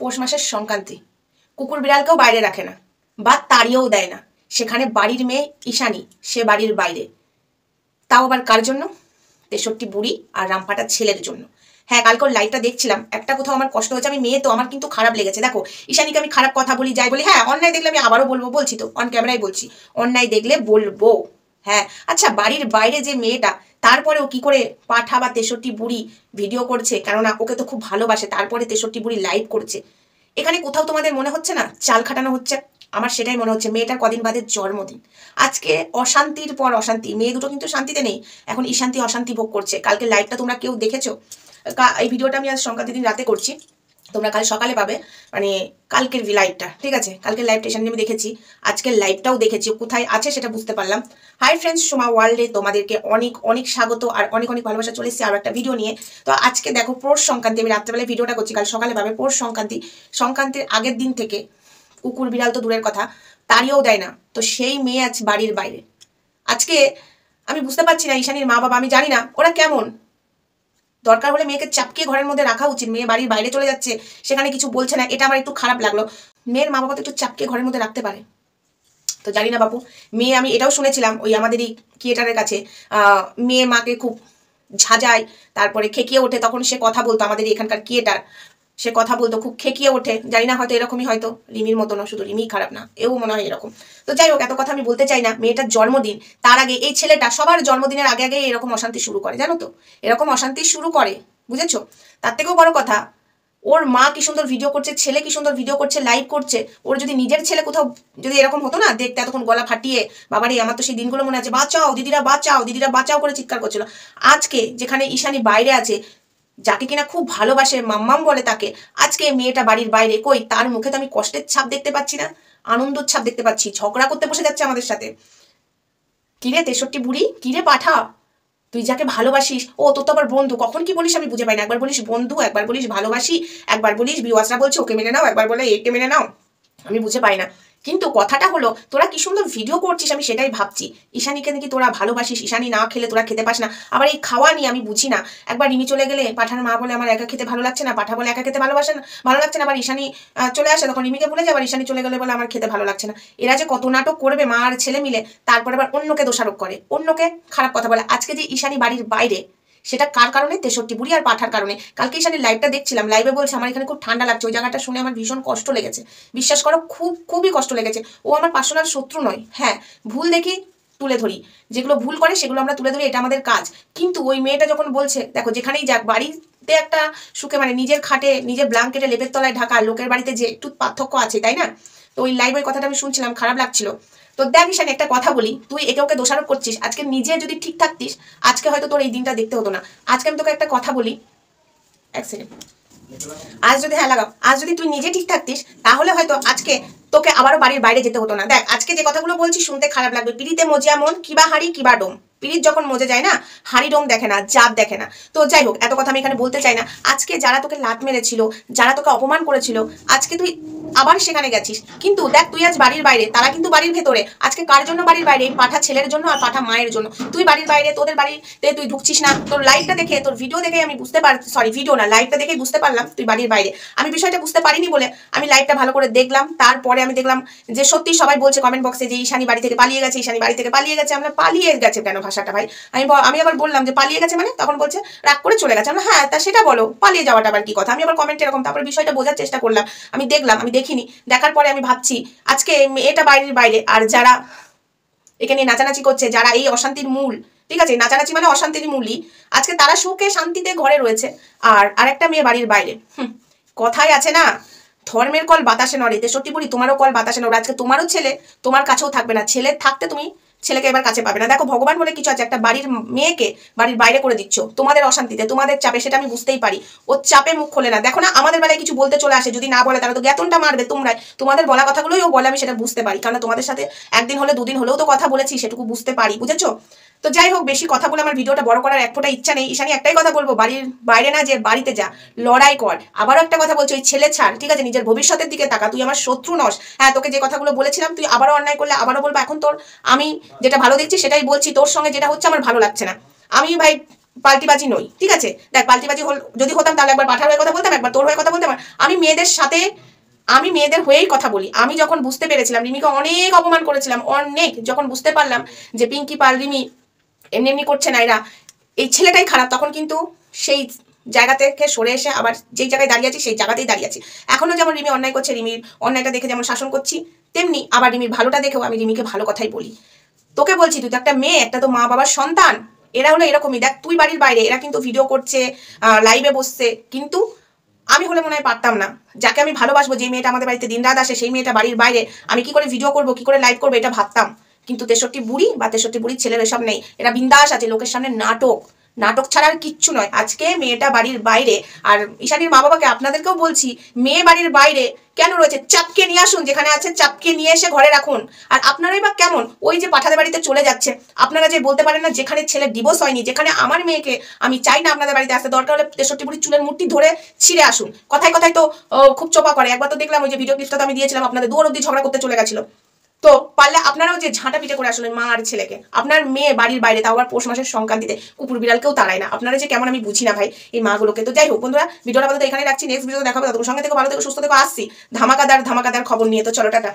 পৌষ মাসের সংক্রান্তি, কুকুর বিড়ালকেও বাইরে রাখে না বা তাড়িয়েও দেয় না, সেখানে বাড়ির মেয়ে ঈশানী সে বাড়ির বাইরে, তাও আবার কার জন্য? 63 বুড়ি আর রামপাটার ছেলের জন্য। হ্যাঁ, কালকে লাইভটা দেখছিলাম, একটা কোথাও আমার কষ্ট হয়েছে, আমি মেয়ে তো আমার কিন্তু খারাপ লেগেছে। দেখো ঈশানীকে আমি খারাপ কথা বলি, যাই বলি, হ্যাঁ অন্যায় দেখলে আমি আবারও বলবো, বলছি তো অন ক্যামেরায় বলছি, অন্যায় দেখলে বলবো। হ্যাঁ আচ্ছা, বাড়ির বাইরে যে মেয়েটা, তারপরেও কি করে পাঠা বা 63 বুড়ি ভিডিও করছে, কেননা ওকে তো খুব ভালোবাসে, তারপরে 63 বুড়ি লাইভ করছে। এখানে কোথাও তোমাদের মনে হচ্ছে না চাল খাটানো হচ্ছে? আমার সেটাই মনে হচ্ছে। মেয়েটার কদিন বাদে জন্মদিন, আজকে অশান্তির পর অশান্তি, মেয়ে দুটো কিন্তু শান্তিতে নেই, এখন ঈশান্তি অশান্তি ভোগ করছে। কালকে লাইভটা তোমরা কেউ দেখেছো? এই ভিডিওটা আমি আজ সংক্রান্তির দিন রাতে করছি, তোমরা কাল সকালে পাবে, মানে কালকের লাইভটা, ঠিক আছে? কালকের লাইভটা ঈশানী আমি দেখেছি, আজকের লাইভটাও দেখেছি, কোথায় আছে সেটা বুঝতে পারলাম। হাই ফ্রেন্ডস, সোমা ওয়ার্ল্ডে তোমাদেরকে অনেক অনেক স্বাগত আর অনেক অনেক ভালোবাসা। চলে এসেছি আরও একটা ভিডিও নিয়ে। তো আজকে দেখো পৌষ সংক্রান্তি, আমি রাত্রেবেলায় ভিডিওটা করছি, কাল সকালে পাবে। পৌষ সংক্রান্তি, সংক্রান্তির আগের দিন থেকে কুকুর বিড়াল তো দূরের কথা, তাড়িয়েও দেয় না, তো সেই মেয়ে আছে বাড়ির বাইরে। আজকে আমি বুঝতে পারছি না ঈশানীর মা বাবা, আমি জানি না ওরা কেমন, দরকার হলে মেয়েকে চাপকে ঘরের মধ্যে রাখা উচিত, মেয়ে বাড়ির বাইরে চলে যাচ্ছে সেখানে কিছু বলছে না, এটা আমার একটু খারাপ লাগলো। মেয়ের মা বাবা তো একটু চাপকে ঘরের মধ্যে রাখতে পারে। তো জানি না বাপু, মেয়ে, আমি এটাও শুনেছিলাম ওই আমাদেরই ক্রিয়েটারের কাছে, মেয়ে মাকে খুব ঝাঁঝায়, তারপরে খেকিয়ে ওঠে, তখন সে কথা বলতো, আমাদের এখানকার ক্রিয়েটার, সে কথা বলতো, খুব খেকিয়ে ওঠে। জানি না, হয়তো এরকমই, হয়তো রিমির মতো না, শুধু রিমিই খারাপ না, এও মনে হয় এরকম। তো যাই হোক, এত কথা আমি বলতে চাই না। মেয়েটার জন্মদিন, তার আগে এই ছেলেটা সবার জন্মদিনের আগে আগে এরকম অশান্তি শুরু করে, জানো তো, এরকম অশান্তি শুরু করে, বুঝেছো? তার থেকেও বড় কথা, ওর মা কি সুন্দর ভিডিও করছে, ছেলে কি সুন্দর ভিডিও করছে, লাইভ করছে। ওর যদি নিজের ছেলে কোথাও যদি এরকম হতো না, দেখতে এতক্ষণ গলা ফাটিয়ে, বাবারে আমার তো সেই দিনগুলো মনে আছে, বাঁচাও দিদিরা বাঁচাও, দিদিরা বাঁচাও করে চিৎকার করছিল। আজকে যেখানে ঈশানী বাইরে আছে, যাকে কিনা খুব ভালোবাসে, মাম্মাম বলে তাকে, আজকে মেয়েটা বাড়ির বাইরে, কই তার মুখে তো আমি কষ্টের ছাপ দেখতে পাচ্ছি না, আনন্দের ছাপ দেখতে পাচ্ছি। ঝগড়া করতে বসে যাচ্ছে আমাদের সাথে। কিরে 63 বুড়ি, কিরে পাঠা, তুই যাকে ভালোবাসিস, ও তোর তো আবার বন্ধু, কখন কি বলিস আমি বুঝে পাই না। একবার বলিস বন্ধু, একবার বলিস ভালোবাসি, একবার বলিস বিওয়াসরা বলছে ওকে মেনে নাও, একবার বলে একে মেনে নাও, আমি বুঝে পাই না। কিন্তু কথাটা হলো, তোরা কি সুন্দর ভিডিও করছিস, আমি সেটাই ভাবছি। ঈশানীকে নাকি তোরা ভালোবাসিস, ঈশানী না খেলে তোরা খেতে পাস না। আবার এই খাওয়া নিয়ে আমি বুঝি না, একবার রিমি চলে গেলে পাঠার মা বলে আমার একা খেতে ভালো লাগছে না, পাঠা বলে একা খেতে ভালোবাসে না, ভালো লাগছে না। আবার ঈশানী চলে আসে, তখন রিমিকে ভুলে যায়, আবার ঈশানী চলে গেলে বলে আমার খেতে ভালো লাগছে না। এরা যে কত নাটক করবে মা আর ছেলে মিলে, তারপরে আবার অন্যকে দোষারোপ করে, অন্যকে খারাপ কথা বলে। আজকে যে ঈশানী বাড়ির বাইরে, সেটা কার কারণে? 63 বুড়ি আর পাঠার কারণে। কালকে ঈশানীর লাইভটা দেখছিলাম, লাইভে বলছে আমার এখানে খুব ঠান্ডা লাগছে, ওই জায়গাটা শুনে আমার ভীষণ কষ্ট লেগেছে, বিশ্বাস করো, খুবই কষ্ট লেগেছে। ও আমার পার্সোনাল শত্রু নয়, হ্যাঁ ভুল দেখি তুলে ধরি, যেগুলো ভুল করে সেগুলো আমরা তুলে ধরি, এটা আমাদের কাজ। কিন্তু ওই মেয়েটা যখন বলছে, দেখো যেখানেই যাক, বাড়িতে একটা সুখে, মানে নিজের খাটে নিজের ব্ল্যাঙ্কেটে লেপের তলায় ঢাকা, লোকের বাড়িতে যে একটু পার্থক্য আছে, তাই না? তো ওই লাইভ ওই কথাটা আমি শুনছিলাম, খারাপ লাগছিল। তো দেখ ঈশানী, একটা কথা বলি, তুই একে ওকে দোষারোপ করছিস, আজকে নিজে যদি ঠিক থাকতিস, আজকে হয়তো তোর এই দিনটা দেখতে হতো না। আজকে আমি তোকে একটা কথা বলি, এক সেকেন্ড, আজ যদি, হ্যাঁ লাগাও, আজ যদি তুই নিজে ঠিক থাকতিস, তাহলে হয়তো আজকে তোকে আবারও বাড়ির বাইরে যেতে হতো না। দেখ আজকে যে কথাগুলো বলছি শুনতে খারাপ লাগবে, পিড়িতে মজিয়া মন, কিবা হাড়ি কিবা ডোম, পিড়িত যখন মজে যায় না, হাড়ি ডোম দেখে না, জাত দেখে না। তো যাই হোক, এত কথা আমি এখানে বলতে চাই না। আজকে যারা তোকে লাত মেরেছিল, যারা তোকে অপমান করেছিল, আজকে তুই আবার সেখানে গেছিস। কিন্তু দেখ, তুই আজ বাড়ির বাইরে, তারা কিন্তু বাড়ির ভেতরে। আজকে কার জন্য বাড়ির বাইরে? পাঠা ছেলের জন্য আর পাঠা মায়ের জন্য। তুই বাড়ির বাইরে, তোদের বাড়িতে তুই ঢুকছিস না। তোর লাইভটা দেখে, তোর ভিডিও দেখে আমি বুঝতে সরি ভিডিও না, লাইভটা দেখেই বুঝতে পারলাম তুই বাড়ির বাইরে। আমি বিষয়টা বুঝতে পারিনি বলে আমি লাইভটা ভালো করে দেখলাম, তারপরে আমি দেখলাম যে সত্যি সবাই বলছে কমেন্ট বক্সে যে ঈশানী বাড়ি থেকে পালিয়ে গেছে, ঈশানী বাড়ি থেকে পালিয়ে গেছে। আমরা পালিয়ে গেছে কেন ভাষাটা ভাই, আমি আবার বললাম যে পালিয়ে গেছে মানে, তখন বলছে রাগ করে চলে গেছে। আমরা হ্যাঁ তা সেটা বলো, পালিয়ে যাওয়াটা আবার কি কথা? আমি আবার কমেন্ট এরকম, তারপরে বিষয়টা বোঝার চেষ্টা করলাম, আমি দেখলাম, আমি দেখিনি, দেখার পরে আমি ভাবছি আজকে এটা বাড়ির বাইরে, আর যারা এখানে নাচানাচি করছে, যারা এই অশান্তির মূল, ঠিক আছে, নাচানাচি মানে অশান্তির মূলই, আজকে তারা সুখে শান্তিতে ঘরে রয়েছে, আর আরেকটা মেয়ে বাড়ির বাইরে। কথাই আছে না, ধর্মের কল বাতাসে নড়ে। 63 বুড়ি, তোমারও কল বাতাসে নড়ে। আজকে তোমারও ছেলে তোমার কাছেও থাকবে না, ছেলে থাকতে তুমি ছেলেকে এবার কাছে পাবে না। দেখো ভগবান বলে কিছু আছে, একটা বাড়ির মেয়েকে বাড়ির বাইরে করে দিচ্ছ তোমাদের অশান্তিতে, তোমাদের চাপে, সেটা আমি বুঝতেই পারি। ও চাপে মুখ খোলে না, দেখো না আমাদের বেলায় কিছু বলতে চলে আসে, যদি না বলে তারা তো জ্ঞাতনটা মারবে তোমরাই। তোমাদের বলা কথাগুলোই ও বলে, আমি সেটা বুঝতে পারি, কারণ তোমাদের সাথে একদিন হলে দুদিন হলেও তো কথা বলেছি, সেটুকু বুঝতে পারি, বুঝেছো? তো যাই হোক, বেশি কথা বলে আমার ভিডিওটা বড় করার এক ফোঁটা ইচ্ছা নেই। ঈশানী একটাই কথা বলবো, বাড়ির বাইরে না যে বাড়িতে যা, লড়াই কর। আবারও একটা কথা বলছি, ওই ছেলে ছাড়, ঠিক আছে, নিজের ভবিষ্যতের দিকে তাকা। তুই আমার শত্রু নস। হ্যাঁ, তোকে যে কথাগুলো বলেছিলাম, তুই আবারও অন্যায় করলে আবারও বলবো। এখন তোর আমি যেটা ভালো দেখছি সেটাই বলছি, তোর সঙ্গে যেটা হচ্ছে আমার ভালো লাগছে না। আমি ভাই পাল্টিবাজি নই, ঠিক আছে? দেখ, পাল্টিবাজি যদি হতাম তাহলে একবার পাঠার হয়ে কথা বলতাম, একবার তোর হয়ে কথা বলতাম। আমি মেয়েদের সাথে, আমি মেয়েদের হয়েই কথা বলি। আমি যখন বুঝতে পেরেছিলাম রিমিকে অনেক অপমান করেছিলাম, অনেক, যখন বুঝতে পারলাম যে পিঙ্কি পাল রিমি এমনি এমনি করছে না, এরা এই ছেলেটাই খারাপ, তখন কিন্তু সেই জায়গা থেকে সরে এসে আবার যেই জায়গায় দাঁড়িয়ে আছি সেই জায়গাতেই দাঁড়িয়ে আছি। এখনো যেমন রিমি অন্যায় করছে, রিমির অন্যায়টা দেখে যেমন শাসন করছি, তেমনি আবার রিমির ভালোটা দেখেও আমি রিমিকে ভালো কথাই বলি। তোকে বলছি, তুই তো একটা মেয়ে, একটা তো মা বাবার সন্তান। এরা হলো এরকমই, দেখ তুই বাড়ির বাইরে, এরা কিন্তু ভিডিও করছে, লাইভে বসছে, কিন্তু আমি হলে মনে হয় পারতাম না। যাকে আমি ভালোবাসবো, যে মেয়েটা আমাদের বাড়িতে দিনরাত আসে, সেই মেয়েটা বাড়ির বাইরে, আমি কি করে ভিডিও করবো, কি করে লাইভ করবো, এটা ভাবতাম। কিন্তু 63 বুড়ি বা 63 বুড়ির ছেলের এসব নেই, এরা বিন্দাস আছে, লোকের সামনে নাটক, নাটক ছাড়া আর কিচ্ছু নয়। আজকে মেয়েটা বাড়ির বাইরে, আর ঈশানীর মা বাবাকে আপনাদেরকেও বলছি, মেয়ে বাড়ির বাইরে কেন রয়েছে, চাপকে নিয়ে আসুন, যেখানে আছে চাপকে নিয়ে এসে ঘরে রাখুন। আর আপনারাই বা কেমন, ওই যে পাঠাদের বাড়িতে চলে যাচ্ছে, আপনারা যে বলতে পারেন না, যেখানে ছেলে ডিভোর্স হয়নি, যেখানে আমার মেয়েকে আমি চাই না আপনাদের বাড়িতে আসতে, দরকার হলে 63 বুড়ির চুলের মুঠি ধরে ছিঁড়ে আসুন। কথায় কথায় তো খুব চোপা করে। একবার তো দেখলাম ওই যে ভিডিও ক্লিপটা তো আমি দিয়েছিলাম, আপনাদের দুয়ার অব্দি ঝগড়া করতে চলে গেছিল। তো পারলে আপনারাও যে ঝাঁটা পিটে করে আসলে মা আর ছেলেকে, আপনার মেয়ে বাড়ির বাইরে, তাও আবার পৌষ মাসের সংক্রান্তিতে, কুকুর বিড়ালকেও তাড়ায় না। আপনারা যে কেমন আমি বুঝি না ভাই এই মাগুলোকে। তো যাই হোক বন্ধুরা, ভিডিওটা আপাতত এখানে রাখছি, নেক্সট ভিডিও দেখাবো, ততক্ষণ সঙ্গে থেকে ভালো থেকে সুস্থ থেকে আসছি ধামাকাদার ধামাকাদার খবর নিয়ে। তো চলো টাটা।